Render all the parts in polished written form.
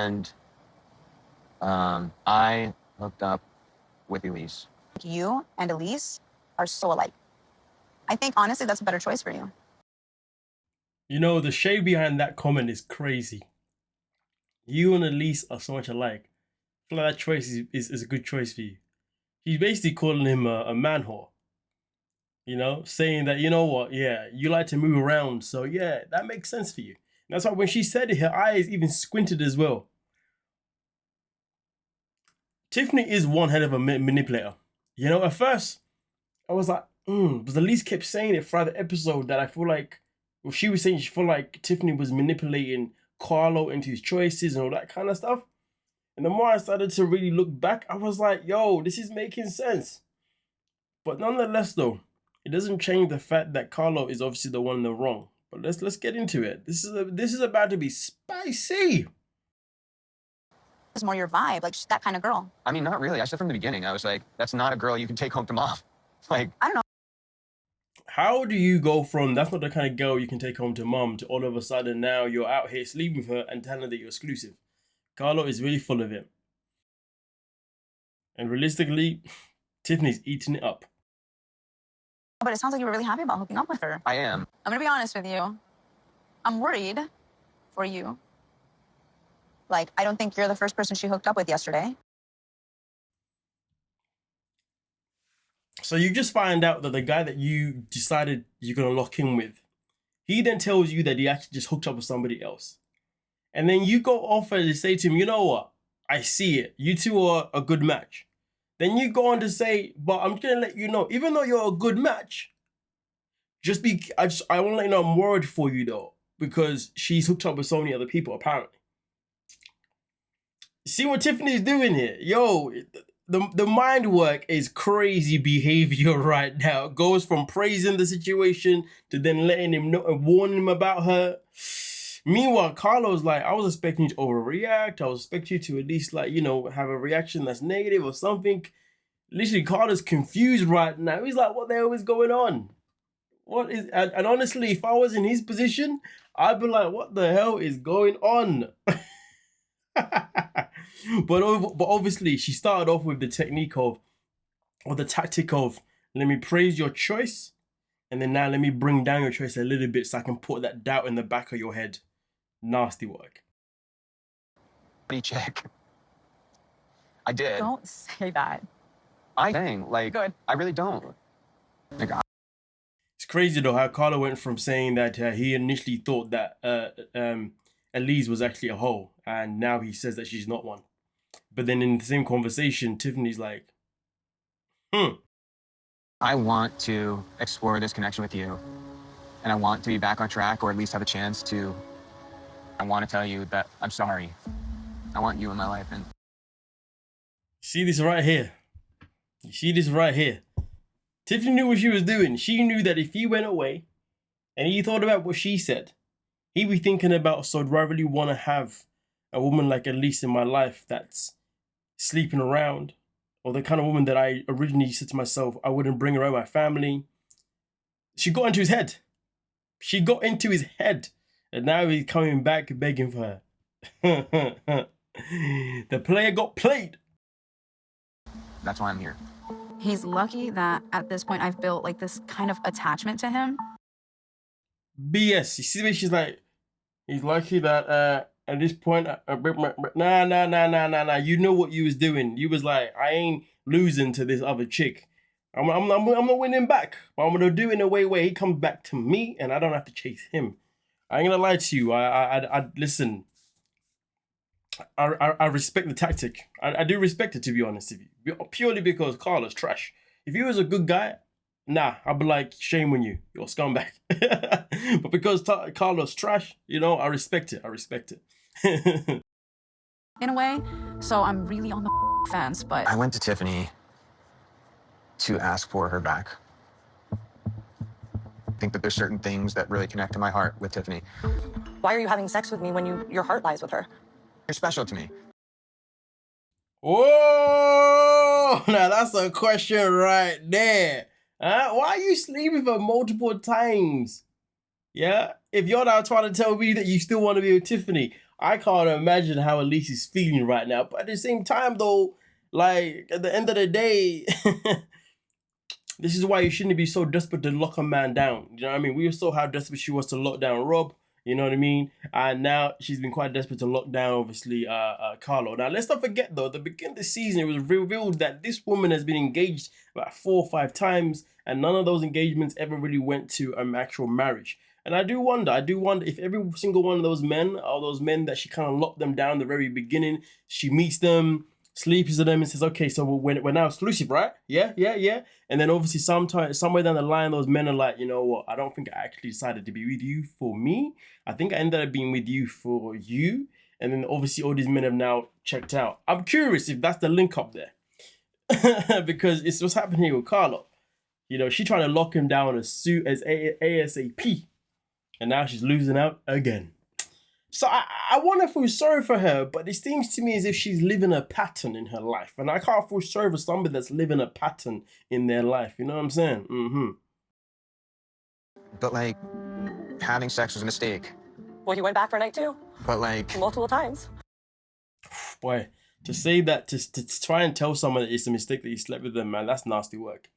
and I hooked up with Elise. You and Elise are so alike. I think, honestly, that's a better choice for you. You know, the shade behind that comment is crazy. You and Elise are so much alike. I feel like that choice is a good choice for you. He's basically calling him a man whore. You know, saying that, you know what, yeah, you like to move around, so yeah, that makes sense for you. And that's why when she said it, her eyes even squinted as well. Tiffany is one hell of a manipulator. You know, at first, I was like, but Elise kept saying it throughout the episode that I feel like, well, she was saying she felt like Tiffany was manipulating Carlo into his choices and all that kind of stuff. And the more I started to really look back, I was like, yo, this is making sense. But nonetheless, though, it doesn't change the fact that Carlo is obviously the one in the wrong. But let's get into it. This is about to be spicy. It's more your vibe, like she's that kind of girl. I mean, not really. I said from the beginning, I was like, that's not a girl you can take home to mom. Like, I don't know. How do you go from that's not the kind of girl you can take home to mom to all of a sudden now you're out here sleeping with her and telling her that you're exclusive? Carlo is really full of it. And realistically, Tiffany's eating it up. But it sounds like you were really happy about hooking up with her. I am. I'm gonna be honest with you. I'm worried for you. Like, I don't think you're the first person she hooked up with yesterday. So you just find out that the guy that you decided you're going to lock in with, he then tells you that he actually just hooked up with somebody else. And then you go off and say to him, you know what? I see it. You two are a good match. Then you go on to say, but I'm going to let you know, even though you're a good match, I want to let you know I'm worried for you though, because she's hooked up with so many other people apparently. See what Tiffany's doing here? Yo, the mind work is crazy behavior right now. It goes from praising the situation to then letting him know and warning him about her. Meanwhile, Carlo's like, I was expecting you to overreact. I was expecting you to at least, like, you know, have a reaction that's negative or something. Literally, Carlo's confused right now. He's like, what the hell is going on? What is, and honestly, if I was in his position, I'd be like, what the hell is going on? But obviously, she started off with the technique of, or the tactic of, let me praise your choice, and then now let me bring down your choice a little bit so I can put that doubt in the back of your head. Nasty work. Check. I did. Don't say that. I'm saying, like, Good. I really don't. Like, It's crazy though how Carlo went from saying that he initially thought that Elise was actually a hoe, and now he says that she's not one. But then in the same conversation, Tiffany's like, I want to explore this connection with you, and I want to be back on track, or at least have a chance to. I want to tell you that I'm sorry. I want you in my life. And see this right here? You see this right here? Tiffany knew what she was doing. She knew that if he went away and he thought about what she said, he'd be thinking about, so do I really want to have a woman like Elise in my life that's sleeping around, or the kind of woman that I originally said to myself I wouldn't bring around my family. She got into his head. She got into his head, and now he's coming back begging for her. The player got played. that's why I'm here. He's lucky that at this point I've built like this kind of attachment to him. BS. You see where she's like, he's lucky that at this point, nah. You know what you was doing. You was like, I ain't losing to this other chick. I'm not winning back, but I'm gonna do it in a way where he comes back to me and I don't have to chase him. I ain't gonna lie to you. I listen. I respect the tactic. I do respect it, to be honest with you. Purely because Carlo's trash. If he was a good guy, nah, I'd be like, shame on you. You're a scumbag. But because Carlo's trash, you know, I respect it. In a way. So I'm really on the fence, but I went to Tiffany to ask for her back. I think that there's certain things that really connect to my heart with Tiffany. Why are you having sex with me when your heart lies with her? You're special to me. Whoa! Now that's a question right there. Why are you sleeping for multiple times? Yeah? If you're now trying to tell me that you still want to be with Tiffany, I can't imagine how Elise is feeling right now. But at the same time, though, like at the end of the day, this is why you shouldn't be so desperate to lock a man down. You know what I mean? We saw how desperate she was to lock down Rob. You know what I mean? And now she's been quite desperate to lock down, obviously, Carlo. Now, let's not forget, though, at the beginning of the season, it was revealed that this woman has been engaged about 4 or 5 times, and none of those engagements ever really went to an actual marriage. And I do wonder if every single one of those men are those men that she kind of locked them down at the very beginning. She meets them, sleeps with them, and says, okay, so we're now exclusive, right? Yeah. And then obviously somewhere down the line, those men are like, you know what? I don't think I actually decided to be with you for me. I think I ended up being with you for you. And then obviously all these men have now checked out. I'm curious if that's the link up there. Because it's what's happening here with Carlo. You know, she's trying to lock him down as ASAP. And now she's losing out again. So I want to feel sorry for her, but it seems to me as if she's living a pattern in her life. And I can't feel sorry for somebody that's living a pattern in their life. You know what I'm saying? Mm-hmm. But like, having sex was a mistake. Well, he went back for a night too. But like, Multiple times. Boy, to say that, to try and tell someone that it's a mistake that you slept with them, man, that's nasty work.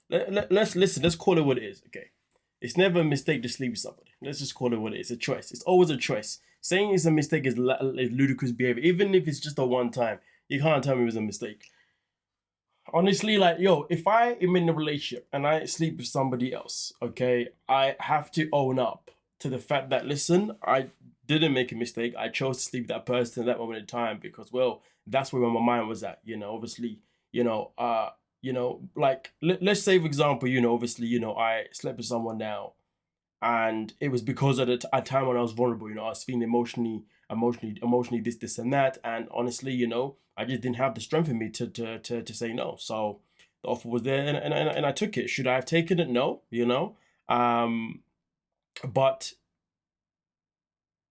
Let's listen, let's call it what it is, okay? It's never a mistake to sleep with somebody. Let's just call it what it is. It's a choice. It's always a choice. Saying it's a mistake is ludicrous behavior. Even if it's just a one time, you can't tell me it was a mistake. Honestly, like, yo, if I am in a relationship and I sleep with somebody else, okay, I have to own up to the fact that, listen, I didn't make a mistake. I chose to sleep with that person at that moment in time because, well, that's where my mind was at. You know, obviously, like, let's say, for example, obviously, I slept with someone now, and it was because at a time when I was vulnerable, I was feeling emotionally this and that, and honestly, I just didn't have the strength in me to say no. So the offer was there, and I took it. Should I have taken it? No, but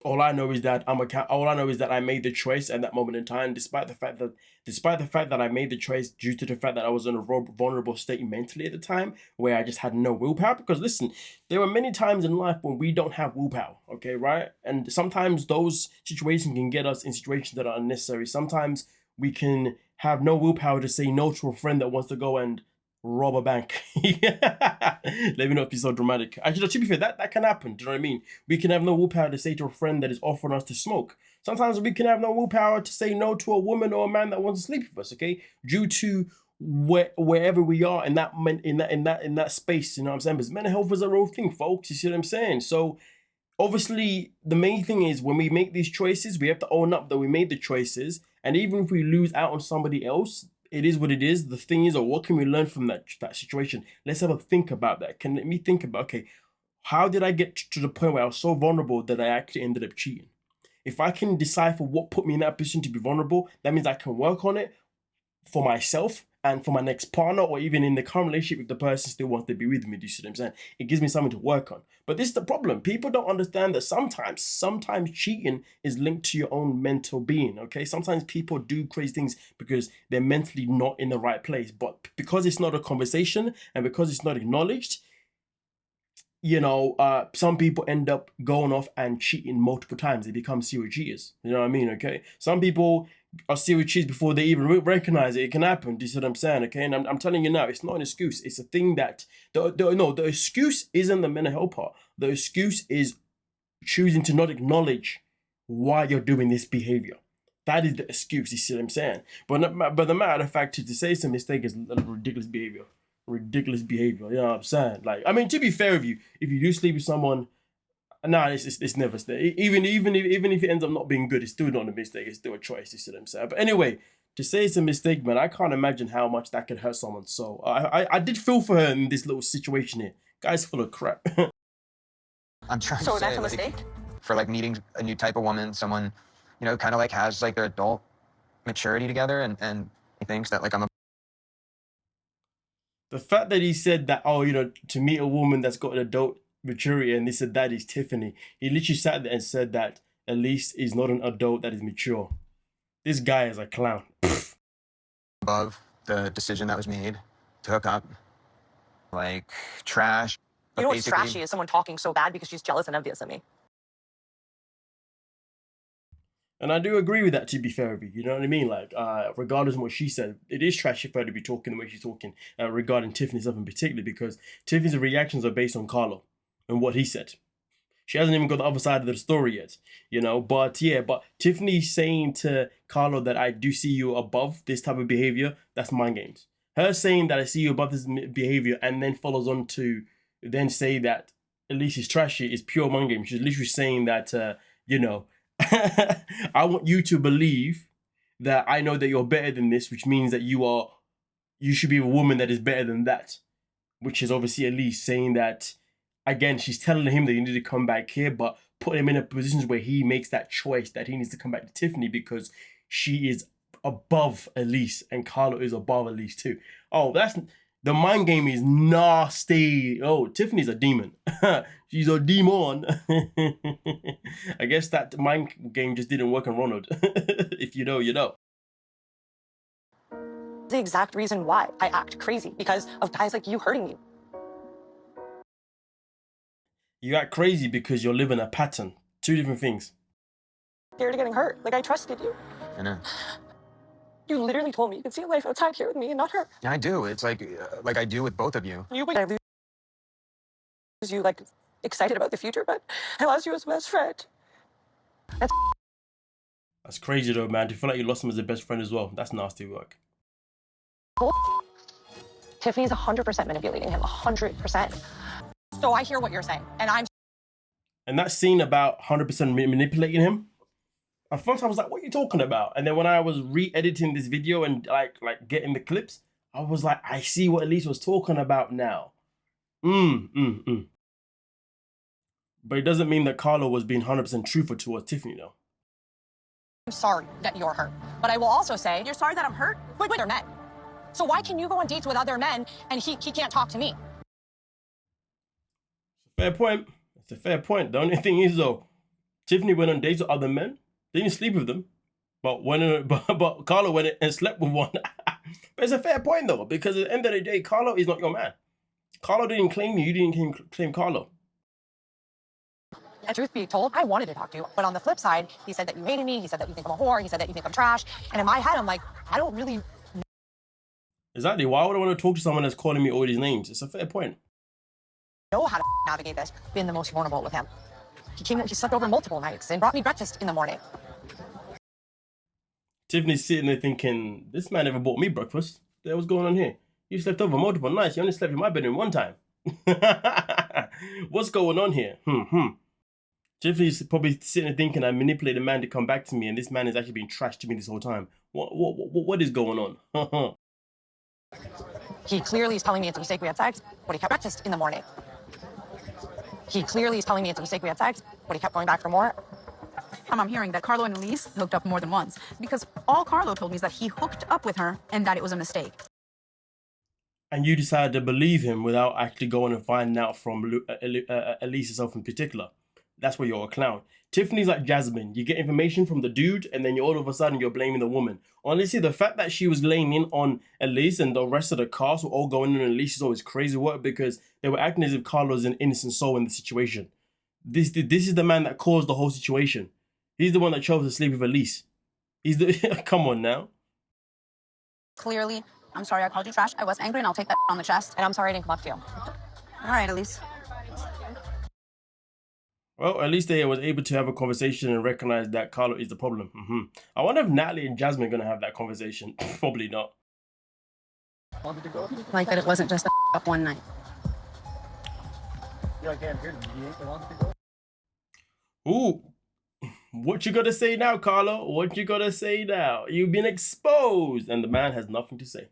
all I know is that I made the choice at that moment in time, despite the fact that I made the choice due to the fact that I was in a vulnerable state mentally at the time, where I just had no willpower. Because listen, there are many times in life when we don't have willpower, okay, right? And sometimes those situations can get us in situations that are unnecessary. Sometimes we can have no willpower to say no to a friend that wants to go and rob a bank. Let me not be so dramatic. Actually, to be fair, that can happen. Do you know what I mean? We can have no willpower to say to a friend that is offering us to smoke. Sometimes we can have no willpower to say no to a woman or a man that wants to sleep with us. Okay, due to wherever we are in that space. You know what I'm saying? Because mental health is a real thing, folks. You see what I'm saying? So obviously, the main thing is when we make these choices, we have to own up that we made the choices. And even if we lose out on somebody else, it is what it is. The thing is, what can we learn from that situation? Let's have a think about that. Let me think about, okay, how did I get to the point where I was so vulnerable that I actually ended up cheating? If I can decipher what put me in that position to be vulnerable, that means I can work on it for myself and for my next partner, or even in the current relationship if the person still wants to be with me. Do you see what I'm saying? It gives me something to work on. But this is the problem. People don't understand that sometimes cheating is linked to your own mental being, okay? Sometimes people do crazy things because they're mentally not in the right place. But because it's not a conversation and because it's not acknowledged, some people end up going off and cheating multiple times. They become serial cheaters. You know what I mean? Okay. Some people are serial cheaters before they even recognize it. It can happen. Do you see what I'm saying? Okay. And I'm telling you now, it's not an excuse. It's a thing that the excuse isn't the mental health part. The excuse is choosing to not acknowledge why you're doing this behavior. That is the excuse. You see what I'm saying? But the matter of fact, to say it's a mistake is ridiculous behavior. Ridiculous behavior, you know what I'm saying? Like, I mean, to be fair with you, if you do sleep with someone, it's never stay. Even if it ends up not being good, it's still not a mistake. It's still a choice. You see what I'm saying? But anyway, to say it's a mistake, man, I can't imagine how much that could hurt someone. So I did feel for her in this little situation here. Guy's full of crap. I'm trying So to that's say, a like, mistake? for like meeting a new type of woman, someone, kind of like has like their adult maturity together, and he thinks that like I'm a The fact that he said that, to meet a woman that's got an adult maturity, and they said that is Tiffany. He literally sat there and said that Elise is not an adult that is mature. This guy is a clown. above the decision that was made to hook up. Like, trash. You know what's trashy is someone talking so bad because she's jealous and envious of me. And I do agree with that, to be fair with you. You know what I mean? Like, regardless of what she said, it is trash for her to be talking the way she's talking regarding Tiffany stuff in particular, because Tiffany's reactions are based on Carlo and what he said. She hasn't even got the other side of the story yet, you know? But yeah, but Tiffany saying to Carlo that I do see you above this type of behavior, that's mind games. Her saying that I see you above this behavior and then follows on to then say that Elise is trashy is pure mind games. She's literally saying that, you know, I want you to believe that I know that you're better than this, which means that you should be a woman that is better than that, which is obviously Elise saying that, again, she's telling him that you need to come back here, but put him in a position where he makes that choice that he needs to come back to Tiffany because she is above Elise and Carlo is above Elise too. Oh, the mind game is nasty. Oh, Tiffany's a demon. She's a demon. I guess that mind game just didn't work on Ronald. If you know, you know. The exact reason why I act crazy, because of guys like you hurting me. You act crazy because you're living a pattern. Two different things. Scared of getting hurt. Like, I trusted you. I know. You literally told me you could see a life outside here with me and not her. Yeah, I do. It's like I do with both of you. I lose you, like, excited about the future, but I lost you as best friend. That's crazy though, man. Do you feel like you lost him as a best friend as well? That's nasty work. Tiffany's 100% manipulating him, 100%. So I hear what you're saying, And that scene about 100% manipulating him, at first I was like, what are you talking about? And then when I was re-editing this video and like getting the clips, I was like, I see what Elise was talking about now. But it doesn't mean that Carlo was being 100% truthful towards Tiffany though. I'm sorry that you're hurt, but I will also say, You're sorry that I'm hurt? with other men. So why can you go on dates with other men and he can't talk to me? Fair point. It's a fair point. The only thing is though, Tiffany went on dates with other men. They didn't sleep with them. But but Carlo went and slept with one. But it's a fair point though, because at the end of the day, Carlo is not your man. Carlo didn't claim you. You didn't claim Carlo. And truth be told, I wanted to talk to you. But on the flip side, he said that you hated me. He said that you think I'm a whore. He said that you think I'm trash. And in my head, I'm like, I don't really Exactly. Why would I want to talk to someone that's calling me all these names? It's a fair point. know how to navigate this. Been the most vulnerable with him. He slept over multiple nights and brought me breakfast in the morning. Tiffany's sitting there thinking, this man never bought me breakfast. What's going on here? You slept over multiple nights. You only slept in my bedroom one time. What's going on here? Tiffany's probably sitting there thinking I manipulated a man to come back to me, and this man has actually been trash to me this whole time. What is going on? He clearly is telling me it's a mistake we had sex, but he kept breakfast in the morning. He clearly is telling me it's a mistake we had sex, but he kept going back for more. I'm hearing that Carlo and Elise hooked up more than once because all Carlo told me is that he hooked up with her and that it was a mistake. And you decided to believe him without actually going and finding out from Elise herself in particular. That's where you're a clown. Tiffany's like Jasmine. You get information from the dude and then you're all of a sudden you're blaming the woman. Honestly, the fact that she was laying in on Elise and the rest of the cast were all going in on Elise is always crazy work because they were acting as if Carlo's an innocent soul in the situation. This is the man that caused the whole situation. He's the one that chose to sleep with Elise. He's the... Come on now. Clearly, I'm sorry I called you trash. I was angry and I'll take that on the chest. And I'm sorry I didn't come up to you. All right, Elise. Well, at least they was able to have a conversation and recognize that Carlo is the problem. I wonder if Natalie and Jasmine are going to have that conversation. Probably not. Like that it wasn't just up one night. Ooh. What you gotta say now, Carlo? What you gotta say now? You've been exposed. And the man has nothing to say.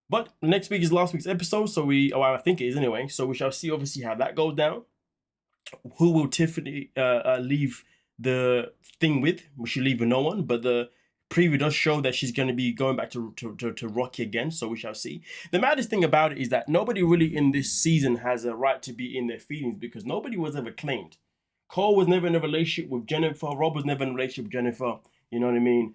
But next week is last week's episode, so I think it is anyway. So we shall see obviously how that goes down. Who will Tiffany leave the thing with? Will she leave with no one? But the preview does show that she's going to be going back to Rocky again, so we shall see. The maddest thing about it is that nobody really in this season has a right to be in their feelings because nobody was ever claimed. Cole was never in a relationship with Jennifer. Rob was never in a relationship with Jennifer. You know what I mean?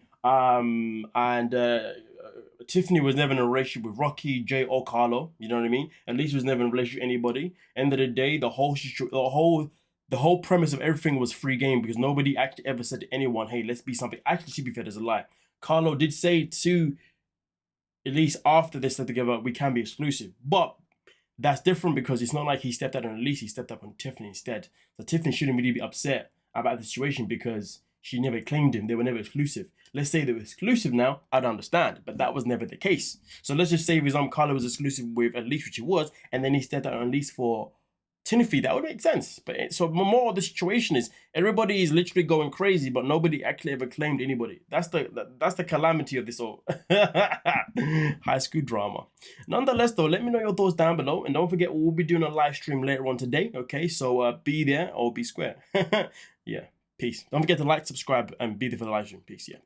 Tiffany was never in a relationship with Rocky, Jay, or Carlo. You know what I mean? Elise was never in a relationship with anybody. End of the day, the whole the whole premise of everything was free game because nobody actually ever said to anyone, hey, let's be something. Actually, to be fair, there's a lie. Carlo did say to, at least after they slept together, we can be exclusive. But that's different because it's not like he stepped out on Elise, he stepped up on Tiffany instead. So Tiffany shouldn't really be upset about the situation because she never claimed him. They were never exclusive. Let's say they were exclusive now, I'd understand, but that was never the case. So let's just say, for example, Carlo was exclusive with Elise, which he was, and then he stepped out on Elise for Tiffany. That would make sense. But so more of the situation is everybody is literally going crazy, but nobody actually ever claimed anybody. That's the calamity of this whole high school drama. Nonetheless, though, let me know your thoughts down below, and don't forget we'll be doing a live stream later on today. Okay, so be there or be square. Yeah, peace. Don't forget to like, subscribe, and be there for the live stream. Peace. Yeah.